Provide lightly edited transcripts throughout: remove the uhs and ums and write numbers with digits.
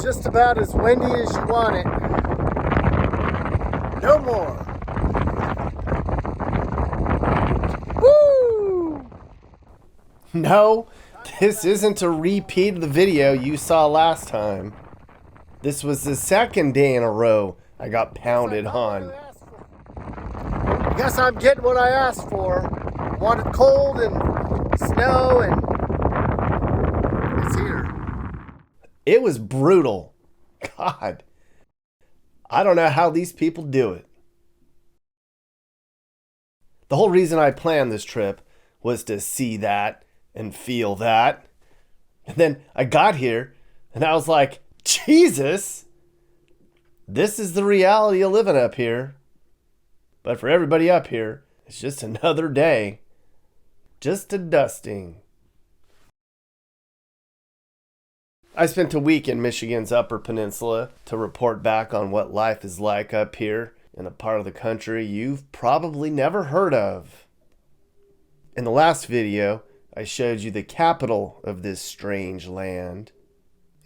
just about as windy as you want it. No more. Woo! No, this isn't a repeat of the video you saw last time. This was the second day in a row I got pounded on. I guess I'm getting what I asked for. I wanted cold and snow, and it's here. It was brutal. God, I don't know how these people do it. The whole reason I planned this trip was to see that and feel that. And then I got here and I was like, Jesus, this is the reality of living up here. But for everybody up here, it's just another day. Just a dusting. I spent a week in Michigan's Upper Peninsula to report back on what life is like up here in a part of the country you've probably never heard of. In the last video, I showed you the capital of this strange land.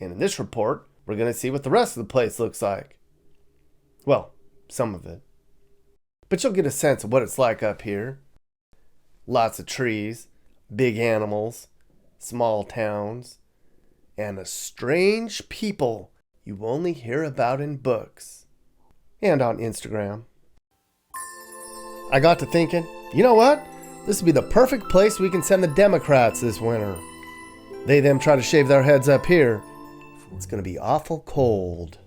And in this report, we're going to see what the rest of the place looks like. Well, some of it. But you'll get a sense of what it's like up here. Lots of trees, big animals, small towns, and a strange people you only hear about in books and on Instagram. I got to thinking, you know what? This would be the perfect place we can send the Democrats this winter. They them try to shave their heads up here. It's going to be awful cold.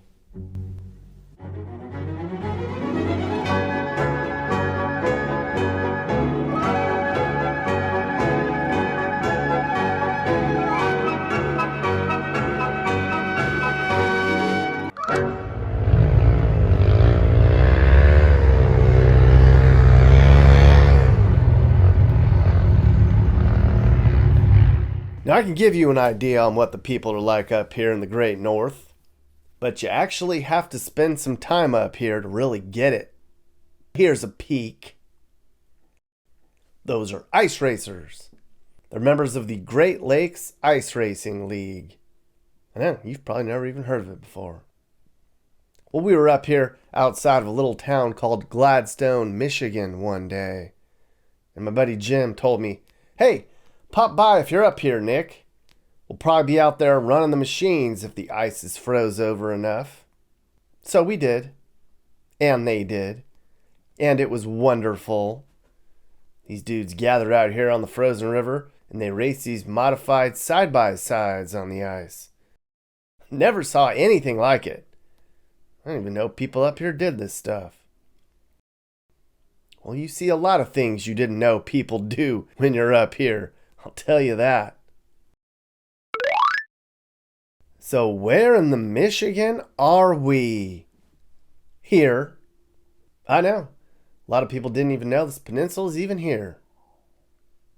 Now, I can give you an idea on what the people are like up here in the Great North, but you actually have to spend some time up here to really get it. Here's a peek. Those are ice racers. They're members of the Great Lakes Ice Racing League. I know, you've probably never even heard of it before. Well, we were up here outside of a little town called Gladstone, Michigan one day, and my buddy Jim told me, hey, pop by if you're up here, Nick. We'll probably be out there running the machines if the ice is froze over enough. So we did. And they did. And it was wonderful. These dudes gather out here on the frozen river and they race these modified side-by-sides on the ice. Never saw anything like it. I don't even know people up here did this stuff. Well, you see a lot of things you didn't know people do when you're up here. I'll tell you that. So where in the Michigan are we? Here. I know. A lot of people didn't even know this peninsula is even here.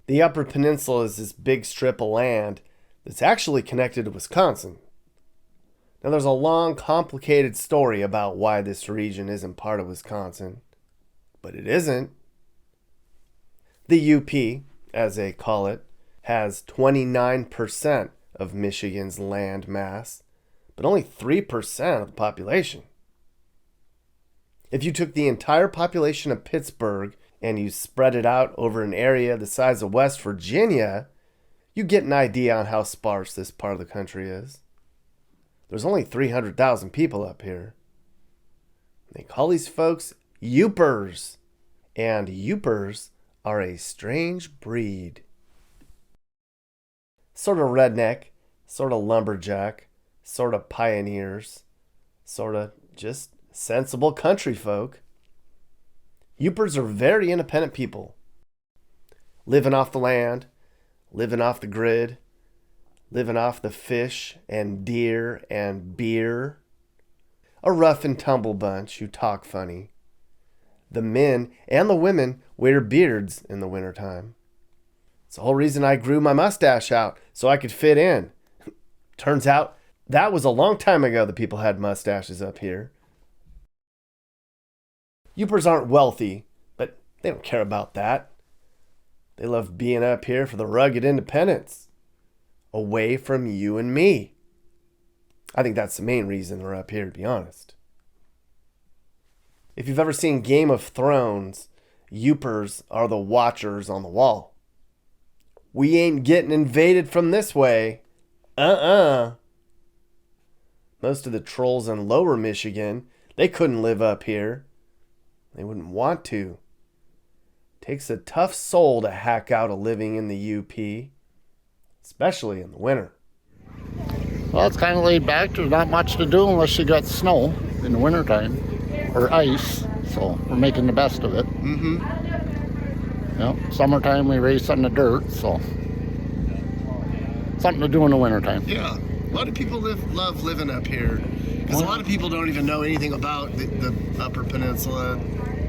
The Upper Peninsula is this big strip of land that's actually connected to Wisconsin. Now there's a long, complicated story about why this region isn't part of Wisconsin. But it isn't. The UP, as they call it, has 29% of Michigan's land mass, but only 3% of the population. If you took the entire population of Pittsburgh and you spread it out over an area the size of West Virginia, you get an idea on how sparse this part of the country is. There's only 300,000 people up here. They call these folks Yoopers, and Yoopers are a strange breed. Sort of redneck, sort of lumberjack, sort of pioneers, sort of just sensible country folk. Yoopers are very independent people. Living off the land, living off the grid, living off the fish and deer and beer. A rough and tumble bunch who talk funny. The men and the women wear beards in the wintertime. It's the whole reason I grew my mustache out, so I could fit in. Turns out that was a long time ago that people had mustaches up here. Yoopers aren't wealthy, but they don't care about that. They love being up here for the rugged independence, away from you and me. I think that's the main reason they're up here, to be honest. If you've ever seen Game of Thrones, Yoopers are the watchers on the wall. We ain't getting invaded from this way. Most of the trolls in lower Michigan, they couldn't live up here. They wouldn't want to. Takes a tough soul to hack out a living in the UP, especially in the winter. Well, it's kind of laid back. There's not much to do unless you got snow in the wintertime, or ice, so we're making the best of it. Yep. Summertime we race on the dirt, so something to do in the wintertime. Yeah, a lot of people love living up here, because a lot of people don't even know anything about the Upper Peninsula.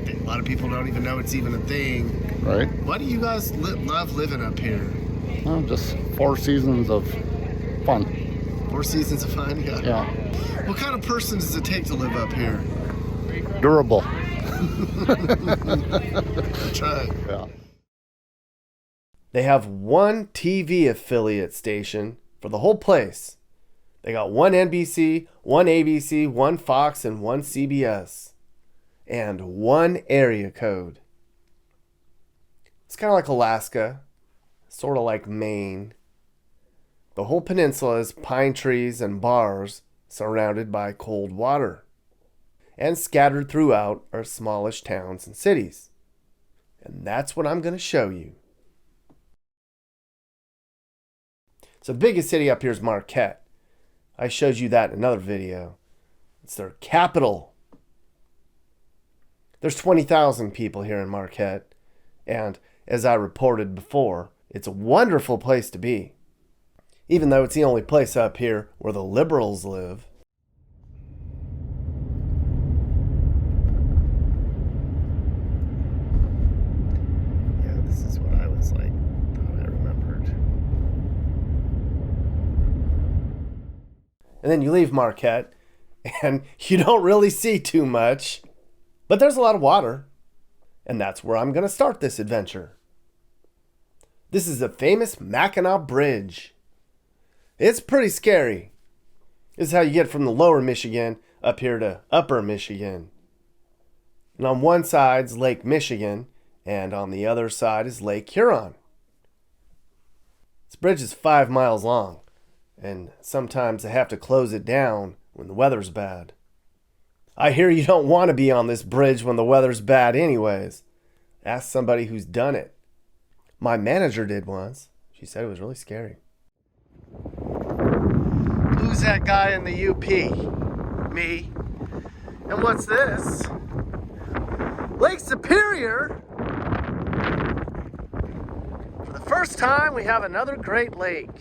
A lot of people don't even know it's even a thing. Right. Why do you guys love living up here? Well, just 4 seasons of fun. 4 seasons of fun? Yeah. What kind of person does it take to live up here? Durable. That's right. Yeah. They have one TV affiliate station for the whole place. They got one NBC, one ABC, one Fox, and one CBS. And one area code. It's kind of like Alaska, sort of like Maine. The whole peninsula is pine trees and bars surrounded by cold water. And scattered throughout are smallish towns and cities. And that's what I'm going to show you. So the biggest city up here is Marquette. I showed you that in another video. It's their capital. There's 20,000 people here in Marquette. And as I reported before, it's a wonderful place to be. Even though it's the only place up here where the liberals live. Yeah, this is what I was like. Thought I remembered. And then you leave Marquette, and you don't really see too much. But there's a lot of water. And that's where I'm going to start this adventure. This is the famous Mackinac Bridge. It's pretty scary. This is how you get from the lower Michigan up here to upper Michigan. And on one side's Lake Michigan, and on the other side is Lake Huron. This bridge is 5 miles long, and sometimes they have to close it down when the weather's bad. I hear you don't want to be on this bridge when the weather's bad anyways. Ask somebody who's done it. My manager did once. She said it was really scary. Who's that guy in the UP? Me. And what's this? Lake Superior? For the first time, we have another Great Lake.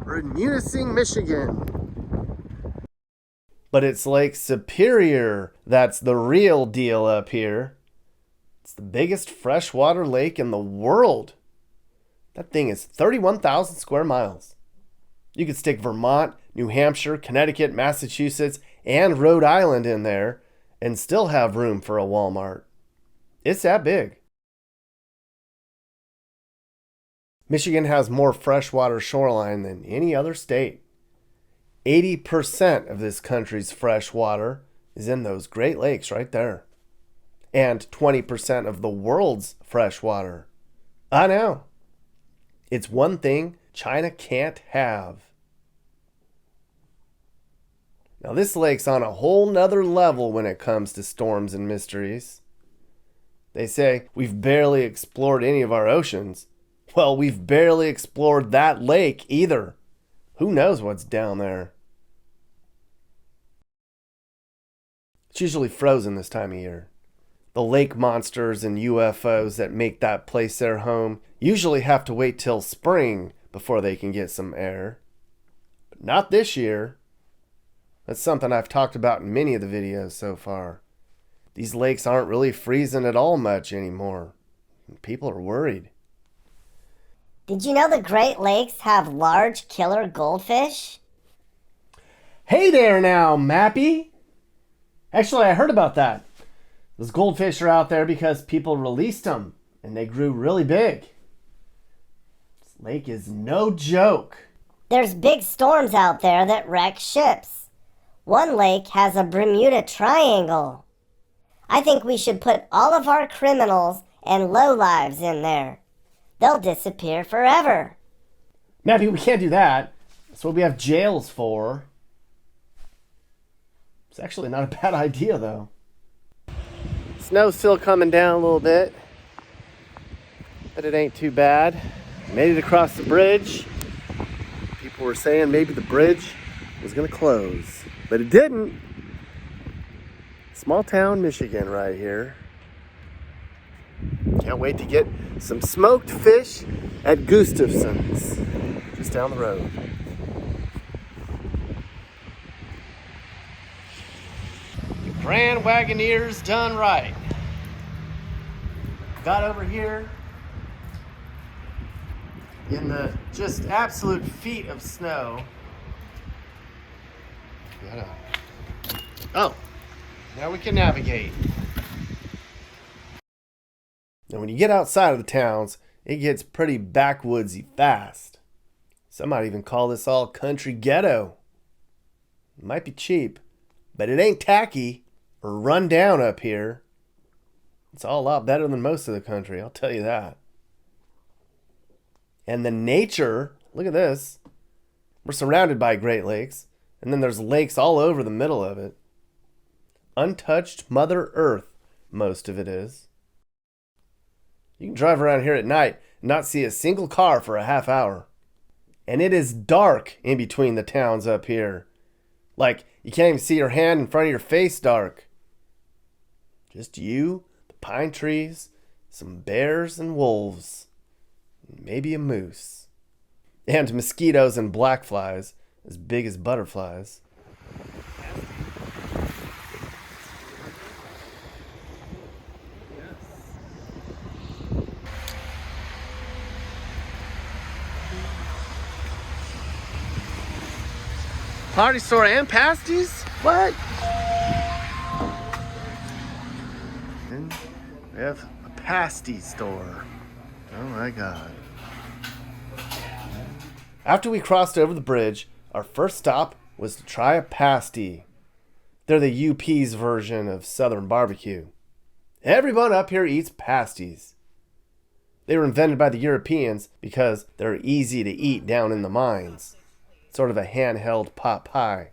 We're in Munising, Michigan. But it's Lake Superior that's the real deal up here. It's the biggest freshwater lake in the world. That thing is 31,000 square miles. You could stick Vermont, New Hampshire, Connecticut, Massachusetts, and Rhode Island in there and still have room for a Walmart. It's that big. Michigan has more freshwater shoreline than any other state. 80% of this country's fresh water is in those Great Lakes right there. And 20% of the world's fresh water. I know. It's one thing China can't have. Now this lake's on a whole nother level when it comes to storms and mysteries. They say we've barely explored any of our oceans. Well, we've barely explored that lake either. Who knows what's down there? It's usually frozen this time of year. The lake monsters and UFOs that make that place their home usually have to wait till spring before they can get some air. But not this year. That's something I've talked about in many of the videos so far. These lakes aren't really freezing at all much anymore. People are worried. Did you know the Great Lakes have large killer goldfish? Hey there now, Mappy! Actually, I heard about that. Those goldfish are out there because people released them, and they grew really big. This lake is no joke. There's big storms out there that wreck ships. One lake has a Bermuda Triangle. I think we should put all of our criminals and lowlives in there. They'll disappear forever. Maybe we can't do that. That's what we have jails for. It's actually not a bad idea, though. Snow's still coming down a little bit, but it ain't too bad. Made it across the bridge. People were saying maybe the bridge was gonna close, but it didn't. Small town Michigan right here. Can't wait to get some smoked fish at Gustafson's, just down the road. Grand Wagoneers done right. Got over here in the just absolute feet of snow. Oh, now we can navigate. And when you get outside of the towns, it gets pretty backwoodsy fast. Some might even call this all country ghetto. It might be cheap, but it ain't tacky or run down up here. It's all a lot better than most of the country, I'll tell you that. And the nature, look at this. We're surrounded by Great Lakes, and then there's lakes all over the middle of it. Untouched Mother Earth, most of it is. You can drive around here at night and not see a single car for a half hour. And it is dark in between the towns up here. Like, you can't even see your hand in front of your face dark. Just you, the pine trees, some bears and wolves, maybe a moose. And mosquitoes and black flies as big as butterflies. Party store and pasties? What? And we have a pasty store. Oh my God. After we crossed over the bridge, our first stop was to try a pasty. They're the UP's version of Southern barbecue. Everyone up here eats pasties. They were invented by the Europeans because they're easy to eat down in the mines. Sort of a handheld pot pie.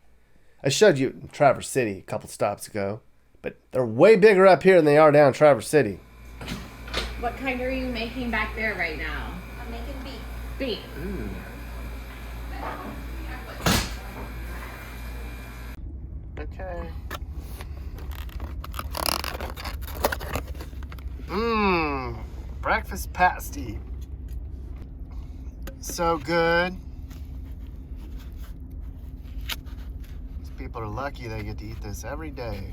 I showed you in Traverse City a couple stops ago, but they're way bigger up here than they are down in Traverse City. What kind are you making back there right now? I'm making beef. Beef. Ooh. Okay. Breakfast pasty. So good. People are lucky they get to eat this every day.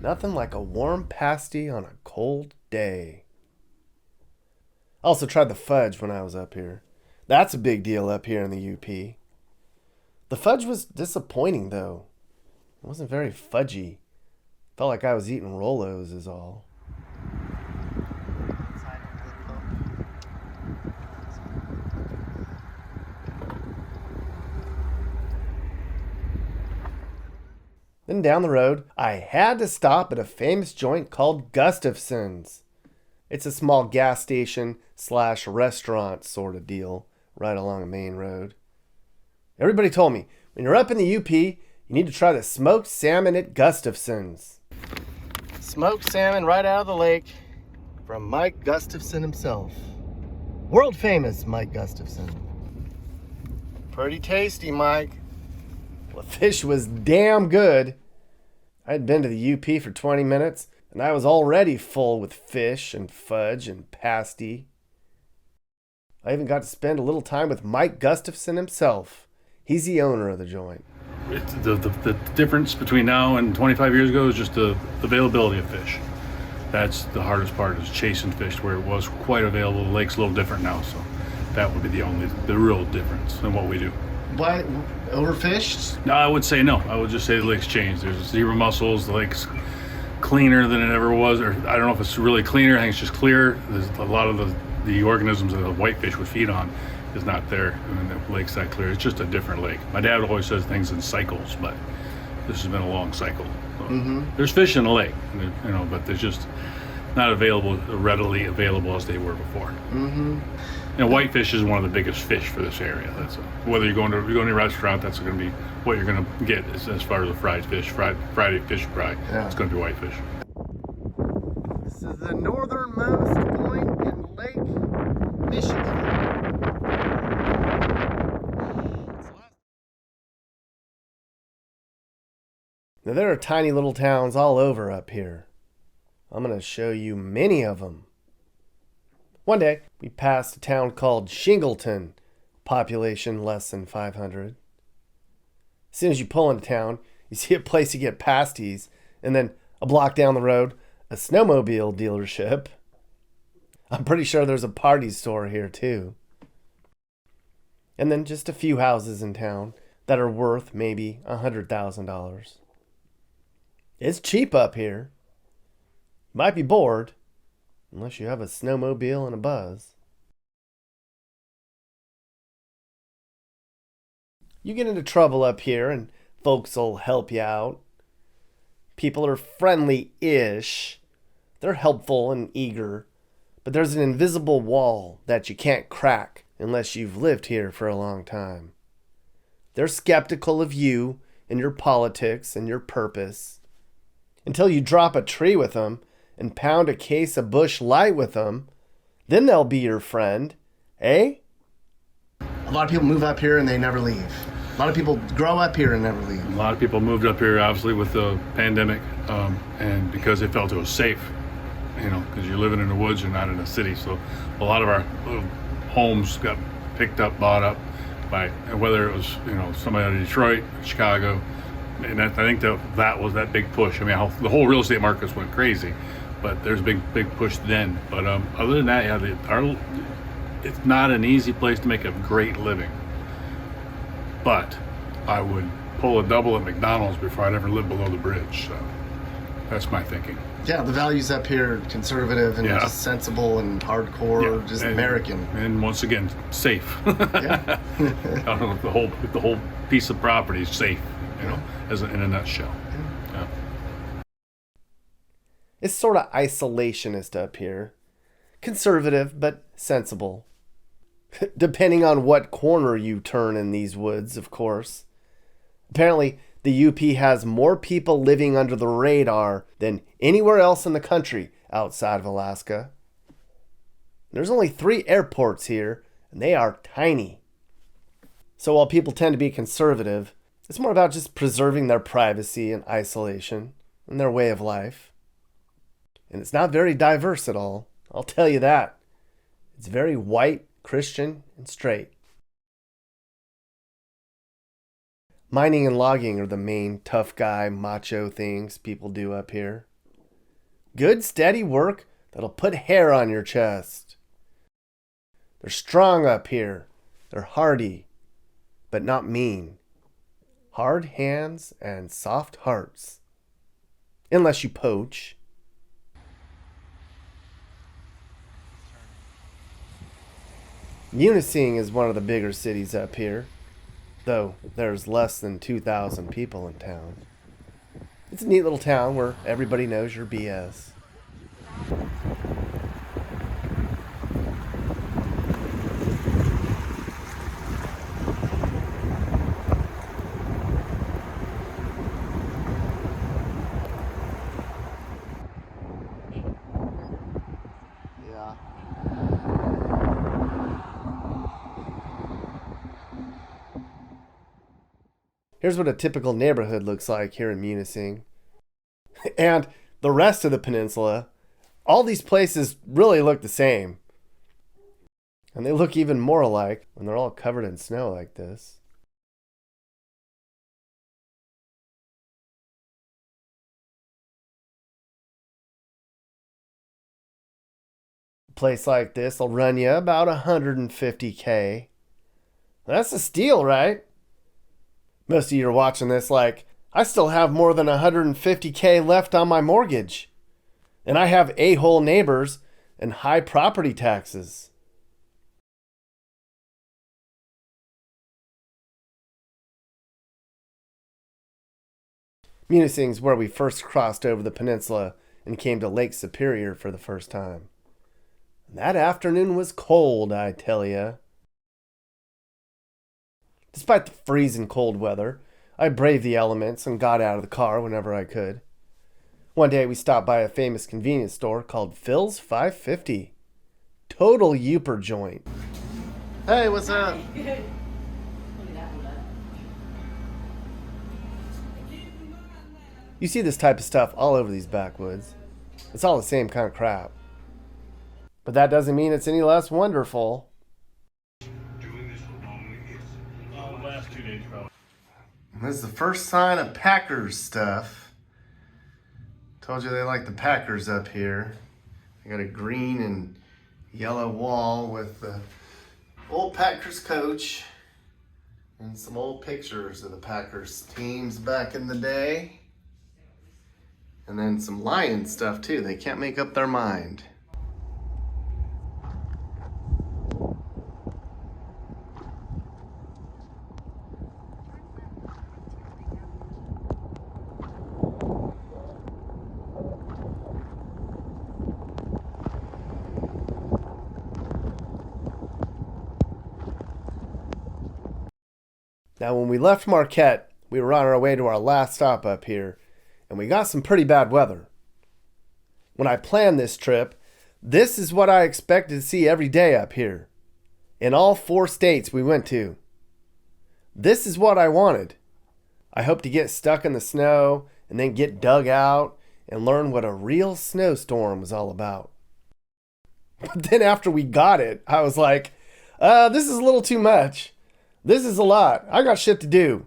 Nothing like a warm pasty on a cold day. Also tried the fudge when I was up here. That's a big deal up here in the UP. The fudge was disappointing though. It wasn't very fudgy. Felt like I was eating Rolos is all. Then down the road, I had to stop at a famous joint called Gustafson's. It's a small gas station / restaurant sort of deal right along a main road. Everybody told me, when you're up in the UP, you need to try the smoked salmon at Gustafson's. Smoked salmon right out of the lake from Mike Gustafson himself. World famous Mike Gustafson. Pretty tasty, Mike. Well, the fish was damn good. I'd been to the UP for 20 minutes, and I was already full with fish and fudge and pasty. I even got to spend a little time with Mike Gustafson himself. He's the owner of the joint. The difference between now and 25 years ago is just the availability of fish. That's the hardest part, is chasing fish where it was quite available. The lake's a little different now, so that would be the real difference in what we do. Why? Overfished? No, I would say no. I would just say the lake's changed. There's zebra mussels. The lake's cleaner than it ever was, or I don't know if it's really cleaner. I think it's just clearer. There's a lot of the organisms that the whitefish would feed on is not there, and the lake's that clear. It's just a different lake. My dad always says things in cycles, but this has been a long cycle. So there's fish in the lake, but they're just not readily available as they were before. Whitefish is one of the biggest fish for this area. Whether you're going to a restaurant, that's going to be what you're going to get as far as a fried fish, Friday fish fry. Yeah. It's going to be whitefish. This is the northernmost point in Lake Michigan. Now there are tiny little towns all over up here. I'm going to show you many of them. One day, we passed a town called Shingleton, population less than 500. As soon as you pull into town, you see a place to get pasties, and then a block down the road, a snowmobile dealership. I'm pretty sure there's a party store here too. And then just a few houses in town that are worth maybe $100,000. It's cheap up here. You might be bored, unless you have a snowmobile and a buzz. You get into trouble up here and folks will help you out. People are friendly-ish. They're helpful and eager. But there's an invisible wall that you can't crack unless you've lived here for a long time. They're skeptical of you and your politics and your purpose. Until you drop a tree with them and pound a case of Busch Light with them, then they'll be your friend, eh? A lot of people move up here and they never leave. A lot of people grow up here and never leave. A lot of people moved up here, obviously, with the pandemic, and because they felt it was safe, because you're living in the woods, you're not in a city. So a lot of our homes got picked up, bought up by, whether it was, somebody out of Detroit, Chicago, and I think that was that big push. I mean, the whole real estate markets went crazy, but there's a big push then. But other than that, it's not an easy place to make a great living. But I would pull a double at McDonald's before I'd ever live below the bridge. So that's my thinking. Yeah, the values up here, conservative and just sensible and hardcore, just American. And once again, safe. Yeah. I don't know if the whole piece of property is safe, in a nutshell. Yeah. It's sort of isolationist up here. Conservative, but sensible. Depending on what corner you turn in these woods, of course. Apparently, the UP has more people living under the radar than anywhere else in the country outside of Alaska. There's only 3 airports here, and they are tiny. So while people tend to be conservative, it's more about just preserving their privacy and isolation and their way of life. And it's not very diverse at all, I'll tell you that. It's very white, Christian, and straight. Mining and logging are the main tough guy, macho things people do up here. Good, steady work that'll put hair on your chest. They're strong up here. They're hardy, but not mean. Hard hands and soft hearts. Unless you poach. Munising is one of the bigger cities up here, though there's less than 2,000 people in town. It's a neat little town where everybody knows your BS. Yeah. Here's what a typical neighborhood looks like here in Munising. And the rest of the peninsula, all these places really look the same. And they look even more alike when they're all covered in snow like this. A place like this will run you about $150K. That's a steal, right? Most of you are watching this like, I still have more than $150K left on my mortgage. And I have a-hole neighbors and high property taxes. Munising's where we first crossed over the peninsula and came to Lake Superior for the first time. That afternoon was cold, I tell ya. Despite the freezing cold weather, I braved the elements and got out of the car whenever I could. One day we stopped by a famous convenience store called Phil's 550. Total Youper joint. Hey, what's up? You see this type of stuff all over these backwoods. It's all the same kind of crap. But that doesn't mean it's any less wonderful. Last 2 days, probably. This is the first sign of Packers stuff. Told you they like the Packers up here. They got a green and yellow wall with the old Packers coach and some old pictures of the Packers teams back in the day. And then some Lions stuff too. They can't make up their mind. Now, when we left Marquette, we were on our way to our last stop up here, and we got some pretty bad weather. When I planned this trip, this is what I expected to see every day up here, in all 4 states we went to. This is what I wanted. I hoped to get stuck in the snow and then get dug out and learn what a real snowstorm was all about. But then after we got it, I was like, this is a little too much. This is a lot. I got shit to do.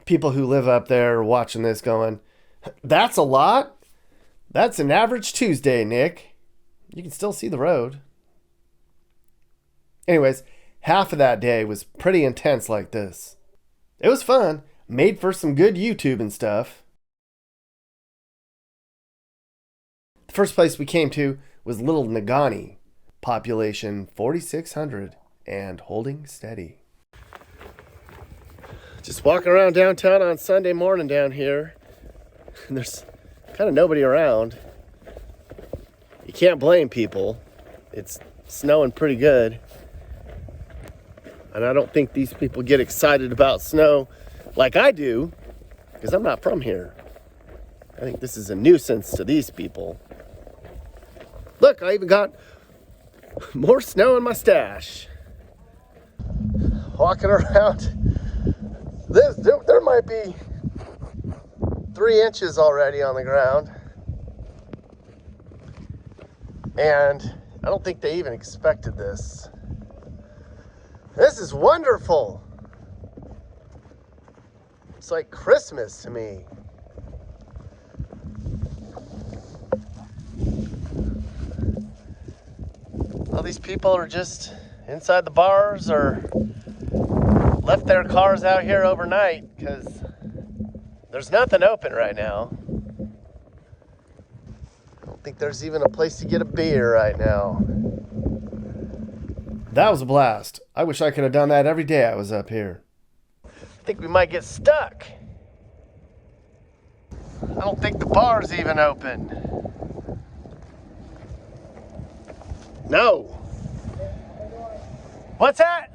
People who live up there are watching this going, that's a lot? That's an average Tuesday, Nick. You can still see the road. Anyways, half of that day was pretty intense like this. It was fun. Made for some good YouTube and stuff. The first place we came to was Little Negaunee. Population 4,600 and holding steady. Just walking around downtown on Sunday morning down here, and there's kind of nobody around. You can't blame people. It's snowing pretty good. And I don't think these people get excited about snow like I do, because I'm not from here. I think this is a nuisance to these people. Look, I even got more snow in my stash. Walking around, there might be 3 inches already on the ground. And I don't think they even expected this. This is wonderful. It's like Christmas to me. All these people are just inside the bars or left their cars out here overnight because there's nothing open right now. I don't think there's even a place to get a beer right now. That was a blast. I wish I could have done that every day I was up here. I think we might get stuck. I don't think the bar's even open. No. What's that?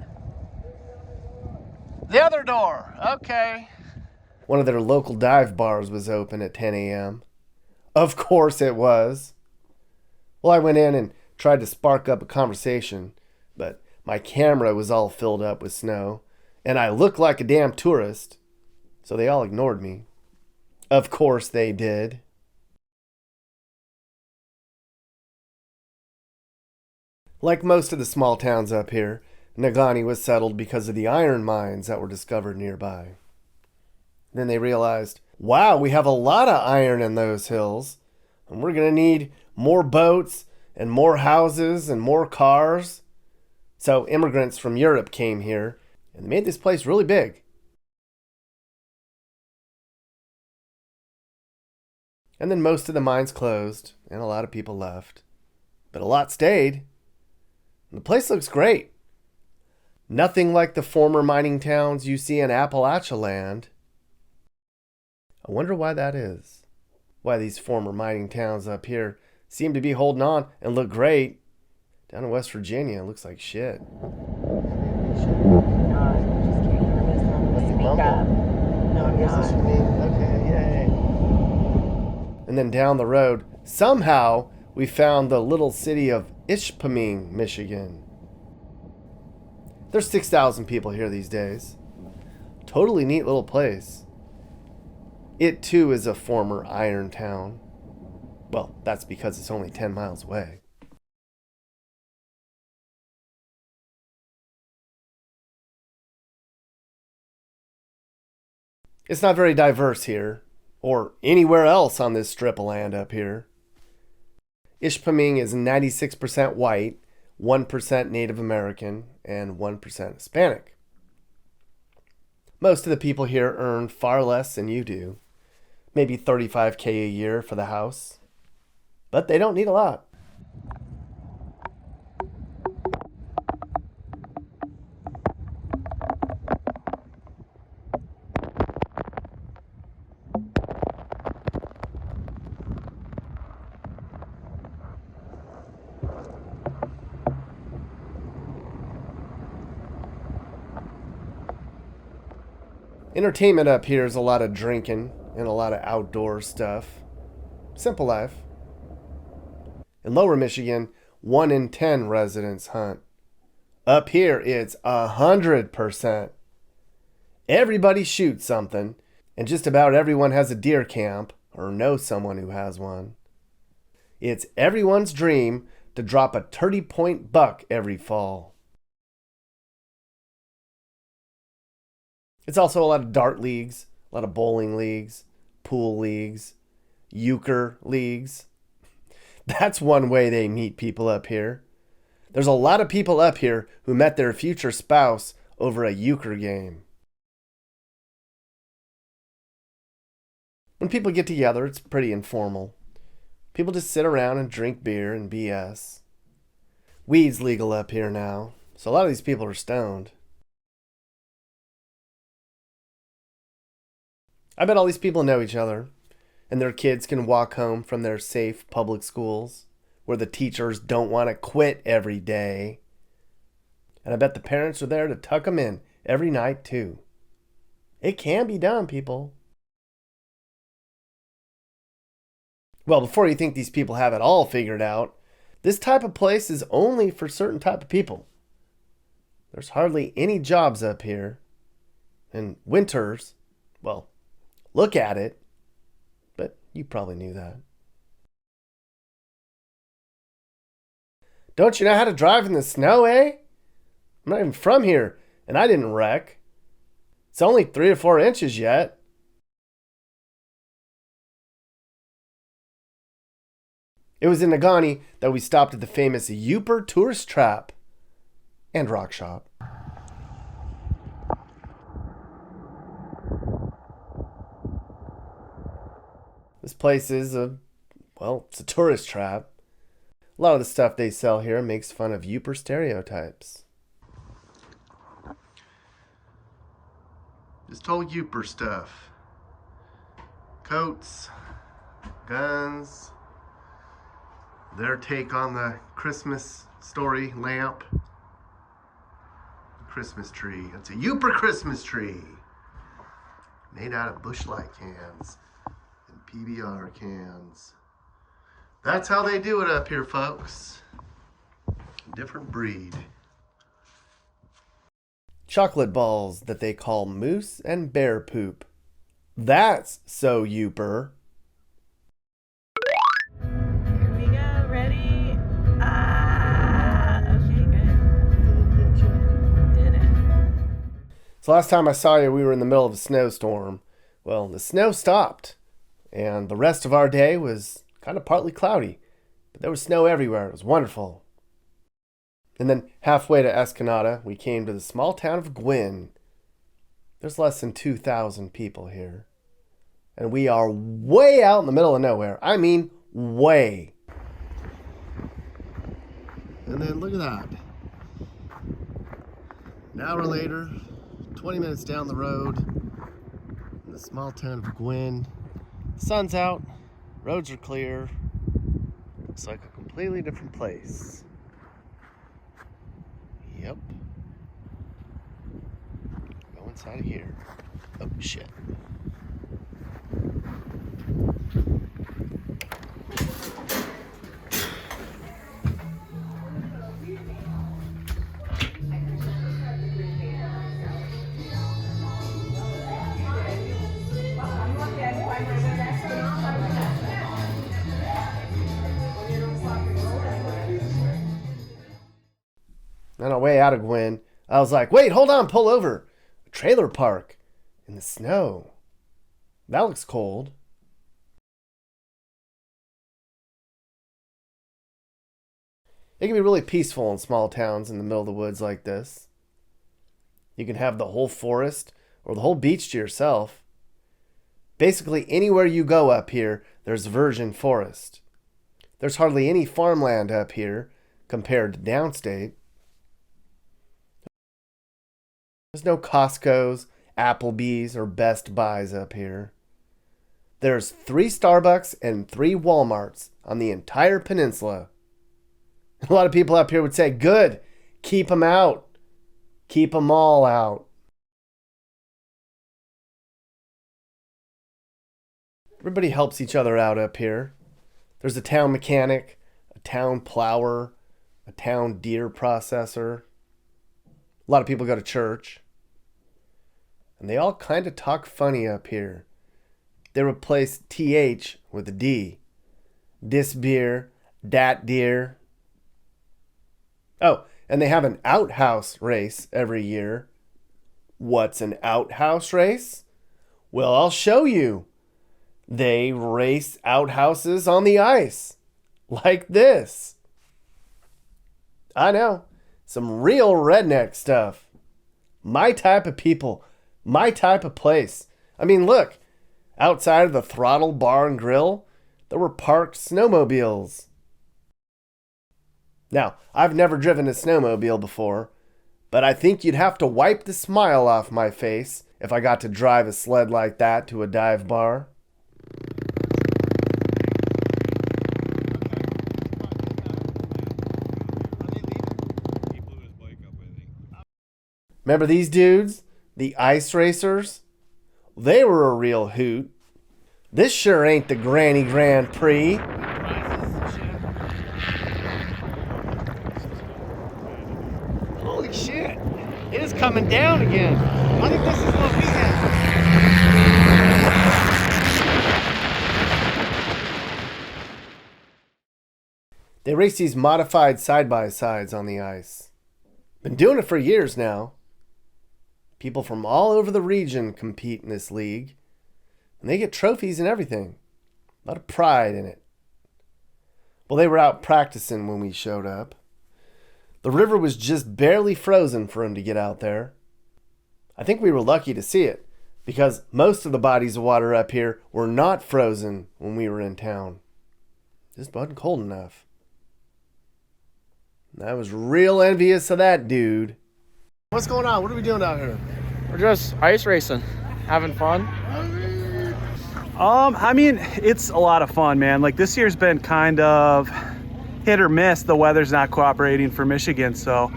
The other door. Okay. One of their local dive bars was open at 10 a.m. Of course it was. Well, I went in and tried to spark up a conversation, but my camera was all filled up with snow, and I looked like a damn tourist, so they all ignored me. Of course they did. Like most of the small towns up here, Negaunee was settled because of the iron mines that were discovered nearby. Then they realized, wow, we have a lot of iron in those hills, and we're going to need more boats and more houses and more cars. So immigrants from Europe came here and made this place really big. And then most of the mines closed and a lot of people left. But a lot stayed. And the place looks great. Nothing like the former mining towns you see in Appalachia land. I wonder why that is. Why these former mining towns up here seem to be holding on and look great. Down in West Virginia, it looks like shit. And then down the road, somehow we found the little city of Ishpeming, Michigan. There's 6,000 people here these days. Totally neat little place. It too is a former iron town. Well, that's because it's only 10 miles away. It's not very diverse here, or anywhere else on this strip of land up here. Ishpeming is 96% white, 1% Native American, and 1% Hispanic. Most of the people here earn far less than you do. Maybe $35,000 a year for the house. But they don't need a lot. Entertainment up here is a lot of drinking and a lot of outdoor stuff. Simple life. In Lower Michigan, 1 in 10 residents hunt. Up here, it's 100%. Everybody shoots something, and just about everyone has a deer camp or knows someone who has one. It's everyone's dream to drop a 30-point buck every fall. It's also a lot of dart leagues, a lot of bowling leagues, pool leagues, euchre leagues. That's one way they meet people up here. There's a lot of people up here who met their future spouse over a euchre game. When people get together, it's pretty informal. People just sit around and drink beer and BS. Weed's legal up here now, so a lot of these people are stoned. I bet all these people know each other, and their kids can walk home from their safe public schools where the teachers don't want to quit every day. And I bet the parents are there to tuck them in every night too. It can be done, people. Well, before you think these people have it all figured out, this type of place is only for certain type of people. There's hardly any jobs up here. And winters, well, look at it, but you probably knew that. Don't you know how to drive in the snow, eh? I'm not even from here, and I didn't wreck. It's only 3 or 4 inches yet. It was in Nagani that we stopped at the famous Yooper Tourist Trap and Rock Shop. This place is it's a tourist trap. A lot of the stuff they sell here makes fun of Yooper stereotypes. Just told Yooper stuff. Coats, guns, their take on the Christmas story lamp. Christmas tree. It's a Yooper Christmas tree. Made out of Busch Light cans. PBR cans. That's how they do it up here, folks. Different breed. Chocolate balls that they call moose and bear poop. That's so Yooper. Here we go. Ready? Okay, good. Did it. So last time I saw you, we were in the middle of a snowstorm. Well, the snow stopped. And the rest of our day was kind of partly cloudy. But there was snow everywhere. It was wonderful. And then halfway to Escanaba, we came to the small town of Gwinn. There's less than 2,000 people here. And we are way out in the middle of nowhere. I mean, way. And then look at that. An hour later, 20 minutes down the road, in the small town of Gwyn. Sun's out, roads are clear. Looks like a completely different place. Yep. Go inside of here. Oh shit. On our way out of Gwyn, I was like, wait, hold on, pull over. A trailer park in the snow. That looks cold. It can be really peaceful in small towns in the middle of the woods like this. You can have the whole forest or the whole beach to yourself. Basically, anywhere you go up here, there's virgin forest. There's hardly any farmland up here compared to downstate. There's no Costco's, Applebee's, or Best Buys up here. There's 3 Starbucks and 3 Walmarts on the entire peninsula. A lot of people up here would say, good, keep them out. Keep them all out. Everybody helps each other out up here. There's a town mechanic, a town plower, a town deer processor. A lot of people go to church. And they all kind of talk funny up here. They replace TH with a D. This beer, dat deer. Oh, and they have an outhouse race every year. What's an outhouse race? Well, I'll show you. They race outhouses on the ice. Like this. I know. Some real redneck stuff. My type of people. My type of place. I mean, look. Outside of the Throttle Bar and Grill, there were parked snowmobiles. Now, I've never driven a snowmobile before, but I think you'd have to wipe the smile off my face if I got to drive a sled like that to a dive bar. Remember these dudes? The ice racers? They were a real hoot. This sure ain't the Granny Grand Prix. Holy shit. It is coming down again. I think this is what we have. They race these modified side-by-sides on the ice. Been doing it for years now. People from all over the region compete in this league, and they get trophies and everything. A lot of pride in it. Well, they were out practicing when we showed up. The river was just barely frozen for them to get out there. I think we were lucky to see it, because most of the bodies of water up here were not frozen when we were in town. Just wasn't cold enough. And I was real envious of that dude. What's going on? What are we doing out here? We're just ice racing, having fun. I mean, it's a lot of fun, man. Like, this year's been kind of hit or miss. The weather's not cooperating for Michigan, so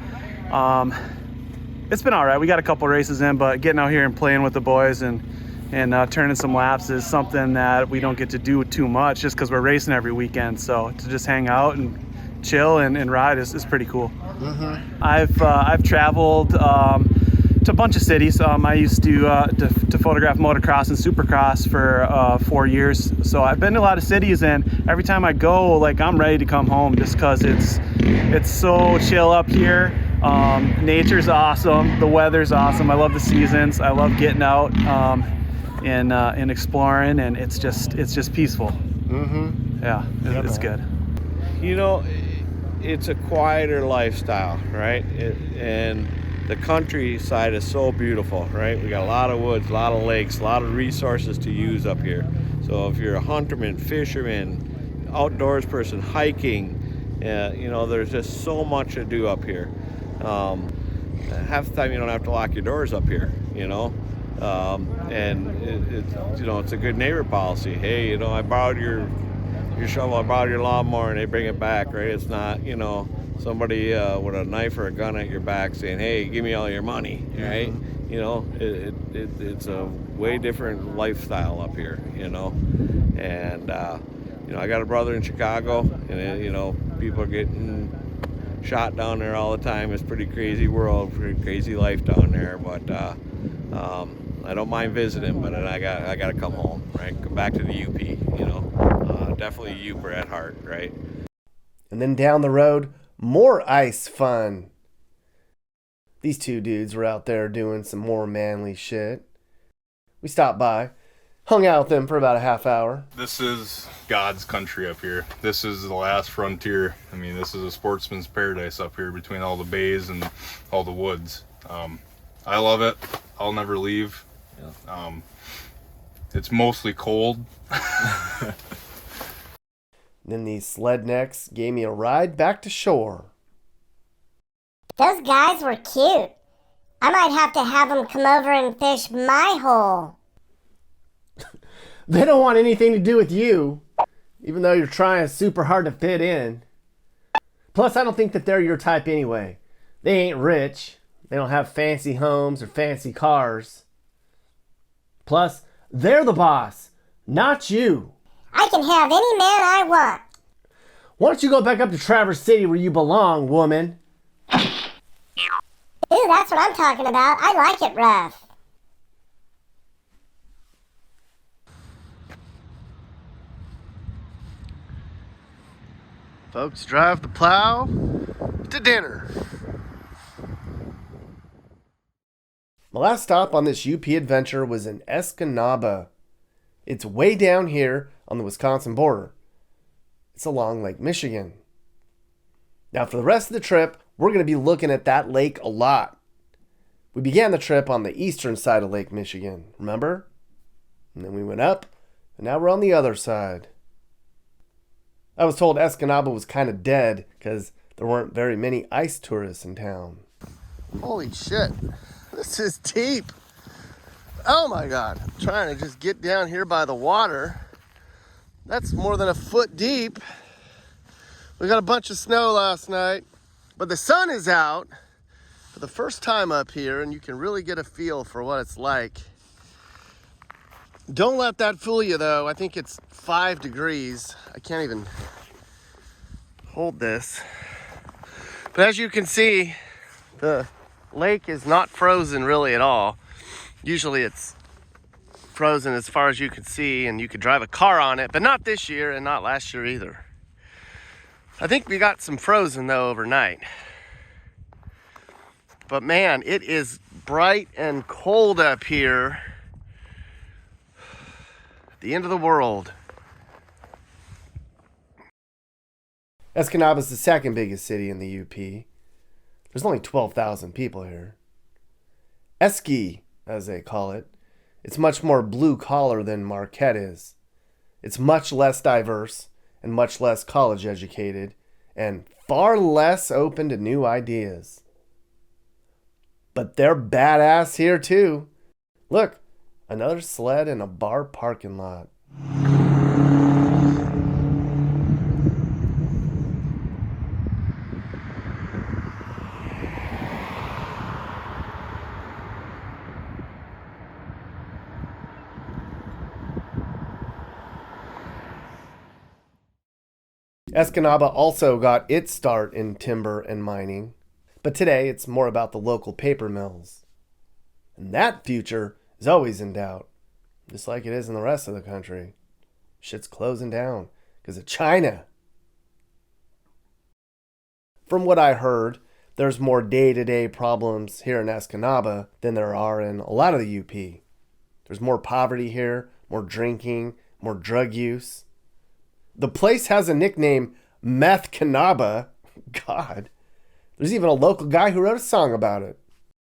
it's been all right. We got a couple races in, but getting out here and playing with the boys and turning some laps is something that we don't get to do too much just because we're racing every weekend. So to just hang out and chill and ride is pretty cool. Mm-hmm. I've traveled to a bunch of cities. I used to photograph motocross and supercross for 4 years. So I've been to a lot of cities, and every time I go, like, I'm ready to come home just because it's so chill up here. Nature's awesome. The weather's awesome. I love the seasons. I love getting out and exploring, and it's just peaceful. Mm-hmm. Yeah, it's good. You know, it's a quieter lifestyle, right? And the countryside is so beautiful, right? We got a lot of woods, a lot of lakes, a lot of resources to use up here. So if you're a hunterman, fisherman, outdoors person, hiking, you know, there's just so much to do up here. Half the time you don't have to lock your doors up here, you know. And it's a good neighbor policy. Hey, I borrowed your shovel, I borrowed your lawnmower, and they bring it back, right? It's not, somebody with a knife or a gun at your back saying, hey, give me all your money, right? It's a way different lifestyle up here, and I got a brother in Chicago, and people are getting shot down there all the time. It's pretty crazy world, pretty crazy life down there, but I don't mind visiting, but then I got to come home, right? Come back to the UP, definitely a Uper at heart, right? And then down the road, more ice fun. These two dudes were out there doing some more manly shit. We stopped by, hung out with them for about a half hour. This is God's country up here. This is the last frontier. I mean, this is a sportsman's paradise up here between all the bays and all the woods. I love it. I'll never leave. It's mostly cold. Then these sled necks gave me a ride back to shore. Those guys were cute. I might have to have them come over and fish my hole. They don't want anything to do with you, even though you're trying super hard to fit in. Plus, I don't think that they're your type anyway. They ain't rich. They don't have fancy homes or fancy cars. Plus, they're the boss, not you. I can have any man I want. Why don't you go back up to Traverse City where you belong, woman? Ooh, that's what I'm talking about. I like it rough. Folks drive the plow to dinner. My last stop on this UP adventure was in Escanaba. It's way down here on the Wisconsin border. It's along Lake Michigan. Now for the rest of the trip, we're going to be looking at that lake a lot. We began the trip on the eastern side of Lake Michigan, remember? And then we went up, and now we're on the other side. I was told Escanaba was kind of dead because there weren't very many ice tourists in town. Holy shit, this is deep. Oh my God, I'm trying to just get down here by the water. That's more than a foot deep. We got a bunch of snow last night, but the sun is out for the first time up here, and you can really get a feel for what it's like. Don't let that fool you though. I think it's 5 degrees. I can't even hold this. But as you can see, the lake is not frozen really at all. Usually it's frozen as far as you can see, and you could drive a car on it, but not this year and not last year either. I think we got some frozen though overnight. But man, it is bright and cold up here. The end of the world. Escanaba is the second biggest city in the UP. There's only 12,000 people here. Esky, as they call it, it's much more blue collar than Marquette is. It's much less diverse and much less college educated and far less open to new ideas. But they're badass here too. Look, another sled in a bar parking lot. Escanaba also got its start in timber and mining, but today it's more about the local paper mills. And that future is always in doubt, just like it is in the rest of the country. Shit's closing down because of China. From what I heard, there's more day-to-day problems here in Escanaba than there are in a lot of the UP. There's more poverty here, more drinking, more drug use. The place has a nickname, Meth Canaba. God. There's even a local guy who wrote a song about it.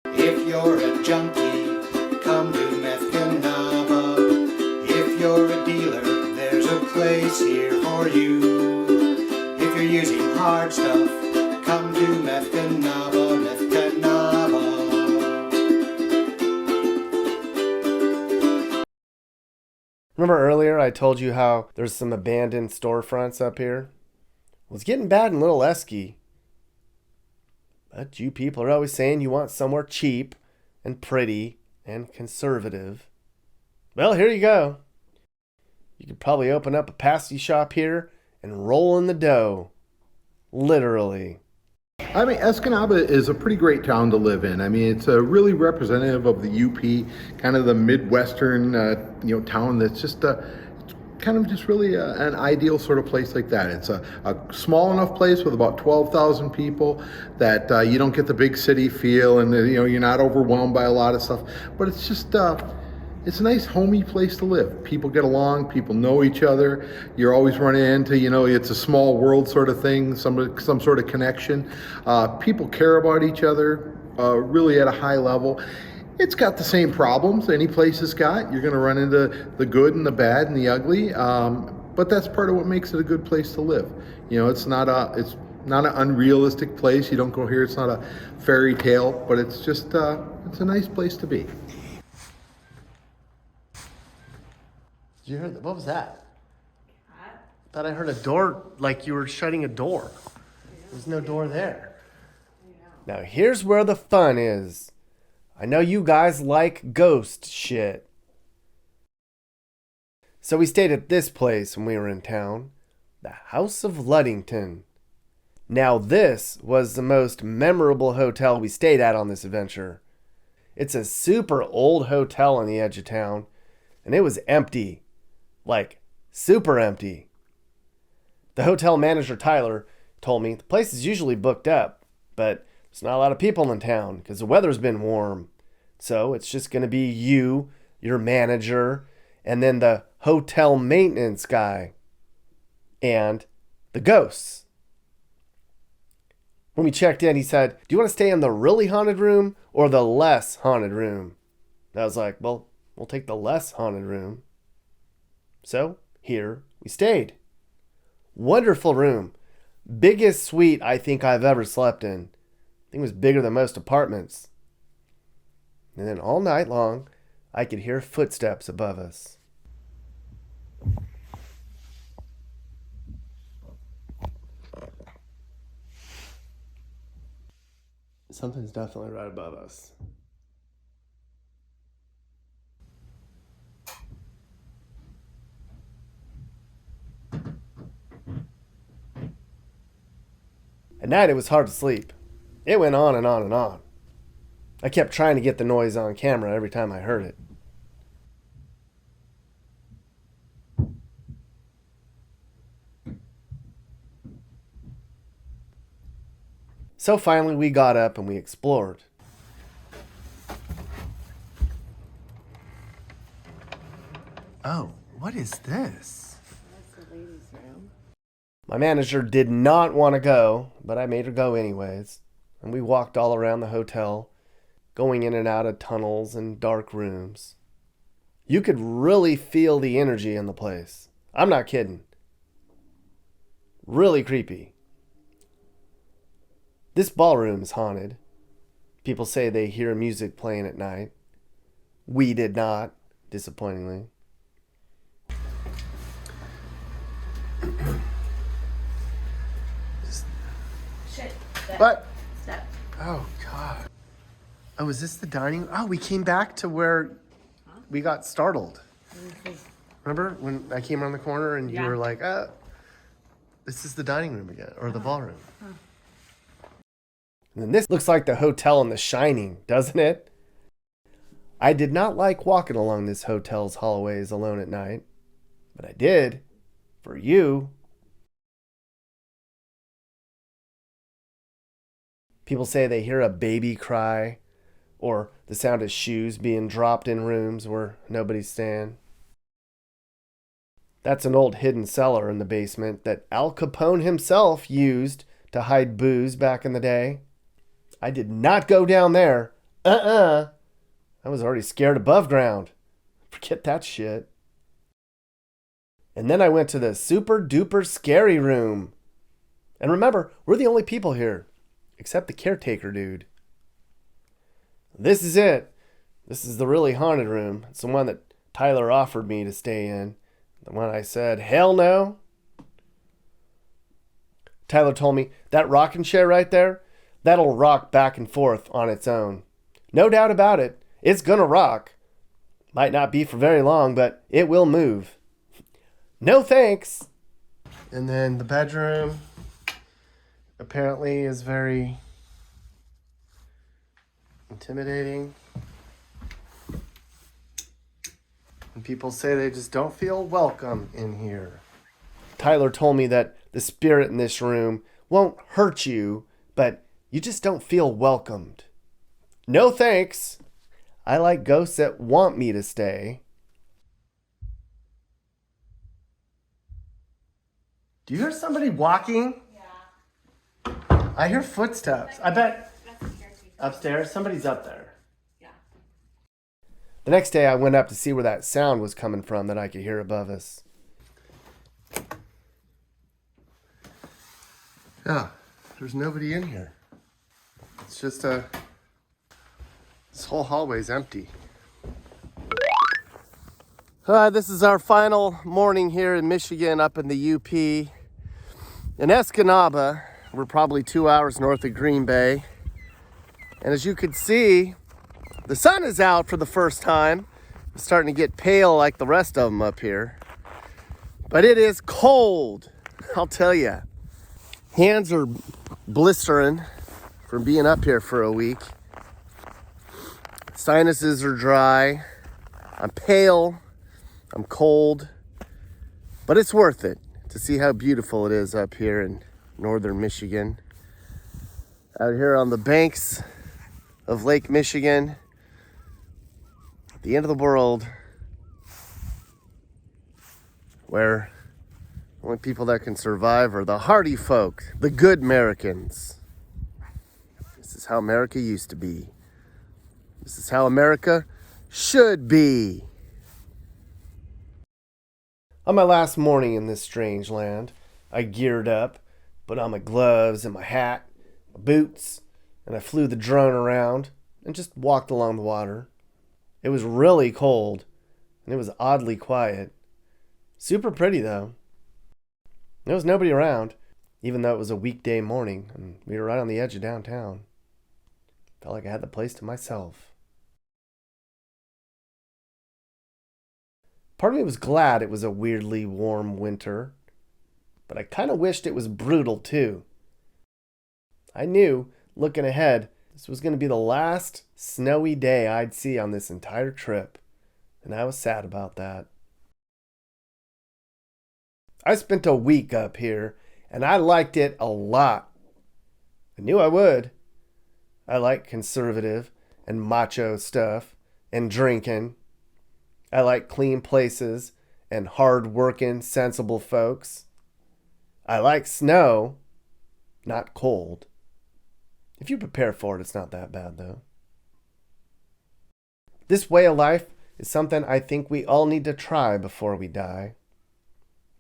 If you're a junkie, come to Meth Canaba. If you're a dealer, there's a place here for you. If you're using hard stuff, come to Meth Canaba, Meth Canaba. Remember earlier I told you how there's some abandoned storefronts up here? Well, it's getting bad in Little Esky. But you people are always saying you want somewhere cheap and pretty and conservative. Well, here you go. You could probably open up a pasty shop here and roll in the dough. Literally. I mean, Escanaba is a pretty great town to live in. I mean, it's a really representative of the UP, kind of the Midwestern, town that's just kind of just really an ideal sort of place like that. It's a small enough place with about 12,000 people that you don't get the big city feel, and you're not overwhelmed by a lot of stuff. But it's just it's a nice homey place to live. People get along, people know each other. You're always running into, it's a small world sort of thing, some sort of connection. People care about each other really at a high level. It's got the same problems any place has got. You're going to run into the good and the bad and the ugly, but that's part of what makes it a good place to live. It's not an unrealistic place. You don't go here. It's not a fairy tale, but it's just it's a nice place to be. Did you hear that? What was that? I thought I heard a door, like you were shutting a door. There's no door there. Now here's where the fun is. I know you guys like ghost shit. So we stayed at this place when we were in town, the House of Luddington. Now this was the most memorable hotel we stayed at on this adventure. It's a super old hotel on the edge of town, and it was empty. Like, super empty. The hotel manager, Tyler, told me the place is usually booked up, but there's not a lot of people in town because the weather's been warm. So it's just going to be you, your manager, and then the hotel maintenance guy, and the ghosts. When we checked in, he said, "Do you want to stay in the really haunted room or the less haunted room?" And I was like, well, we'll take the less haunted room. So here we stayed. Wonderful room. Biggest suite I think I've ever slept in. I think it was bigger than most apartments. And then all night long, I could hear footsteps above us. Something's definitely right above us. At night, it was hard to sleep. It went on and on and on. I kept trying to get the noise on camera every time I heard it. So finally, we got up and we explored. Oh, what is this? That's the ladies' room. My manager did not want to go, but I made her go anyways. And we walked all around the hotel, going in and out of tunnels and dark rooms. You could really feel the energy in the place. I'm not kidding. Really creepy. This ballroom is haunted. People say they hear music playing at night. We did not, disappointingly. Shit. Step. What? Step. Oh, God. Oh, is this the dining? Oh, we came back to where we got startled. Remember when I came around the corner and you were like, this is the dining room again, or the ballroom. And then this looks like the hotel in The Shining, doesn't it? I did not like walking along this hotel's hallways alone at night, but I did for you. People say they hear a baby cry or the sound of shoes being dropped in rooms where nobody's staying. That's an old hidden cellar in the basement that Al Capone himself used to hide booze back in the day. I did not go down there. I was already scared above ground. Forget that shit. And then I went to the super duper scary room. And remember, we're the only people here, except the caretaker dude. This is it. This is the really haunted room. It's the one that Tyler offered me to stay in. And when I said, hell no, Tyler told me, that rocking chair right there, that'll rock back and forth on its own. No doubt about it, it's gonna rock. Might not be for very long, but it will move. No thanks. And then the bedroom apparently is very intimidating. And people say they just don't feel welcome in here. Tyler told me that the spirit in this room won't hurt you, but you just don't feel welcomed. No thanks. I like ghosts that want me to stay. Do you hear somebody walking? Yeah. I hear footsteps. I bet upstairs. Somebody's up there. Yeah. The next day I went up to see where that sound was coming from that I could hear above us. Yeah, there's nobody in here. It's just this whole hallway's empty. This is our final morning here in Michigan, up in the UP. In Escanaba, we're probably 2 hours north of Green Bay. And as you can see, the sun is out for the first time. It's starting to get pale like the rest of them up here. But it is cold, I'll tell you. Hands are blistering from being up here for a week. Sinuses are dry. I'm pale. I'm cold. But it's worth it to see how beautiful it is up here in northern Michigan. Out here on the banks of Lake Michigan, at the end of the world, where the only people that can survive are the hardy folk, the good Americans. This is how America used to be. This is how America should be. On my last morning in this strange land, I geared up, put on my gloves and my hat, my boots, and I flew the drone around and just walked along the water. It was really cold, and it was oddly quiet. Super pretty, though. There was nobody around, even though it was a weekday morning, and we were right on the edge of downtown. Felt like I had the place to myself. Part of me was glad it was a weirdly warm winter, but I kind of wished it was brutal, too. I knew, looking ahead, this was going to be the last snowy day I'd see on this entire trip, and I was sad about that. I spent a week up here, and I liked it a lot. I knew I would. I like conservative and macho stuff and drinking. I like clean places and hard-working, sensible folks. I like snow, not cold. If you prepare for it, it's not that bad, though. This way of life is something I think we all need to try before we die.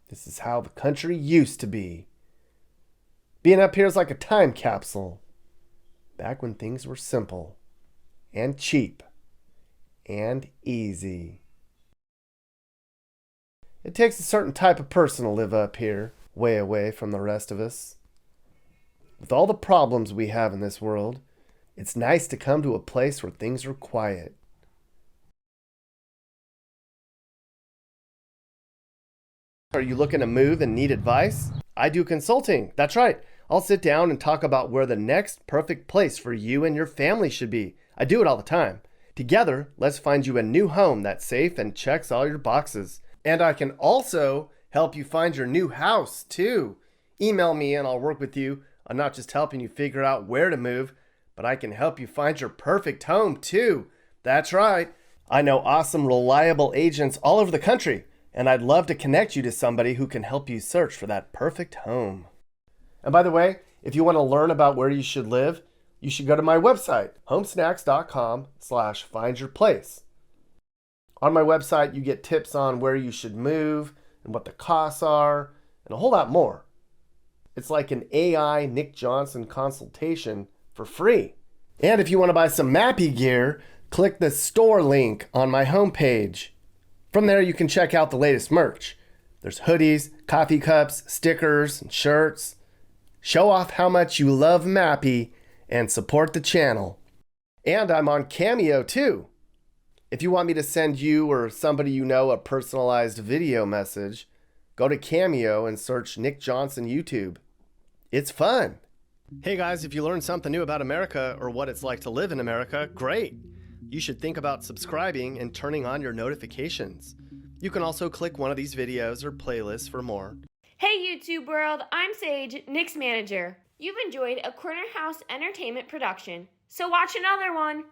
This is how the country used to be. Being up here is like a time capsule. Back when things were simple and cheap and easy. It takes a certain type of person to live up here, way away from the rest of us. With all the problems we have in this world, it's nice to come to a place where things are quiet. Are you looking to move and need advice? I do consulting. That's right. I'll sit down and talk about where the next perfect place for you and your family should be. I do it all the time. Together, let's find you a new home that's safe and checks all your boxes. And I can also help you find your new house, too. Email me and I'll work with you. I'm not just helping you figure out where to move, but I can help you find your perfect home, too. That's right. I know awesome, reliable agents all over the country, and I'd love to connect you to somebody who can help you search for that perfect home. And by the way, if you want to learn about where you should live, you should go to my website, homesnacks.com/findyourplace. On my website, you get tips on where you should move and what the costs are and a whole lot more. It's like an AI Nick Johnson consultation for free. And if you want to buy some Mappy gear, click the store link on my homepage. From there, you can check out the latest merch. There's hoodies, coffee cups, stickers, and shirts. Show off how much you love Mappy and support the channel. And I'm on Cameo too. If you want me to send you or somebody you know a personalized video message, go to Cameo and search Nick Johnson YouTube. It's fun. Hey guys, if you learned something new about America or what it's like to live in America, great. You should think about subscribing and turning on your notifications. You can also click one of these videos or playlists for more. Hey YouTube world, I'm Sage, Nick's manager. You've enjoyed a Corner House Entertainment production, so watch another one.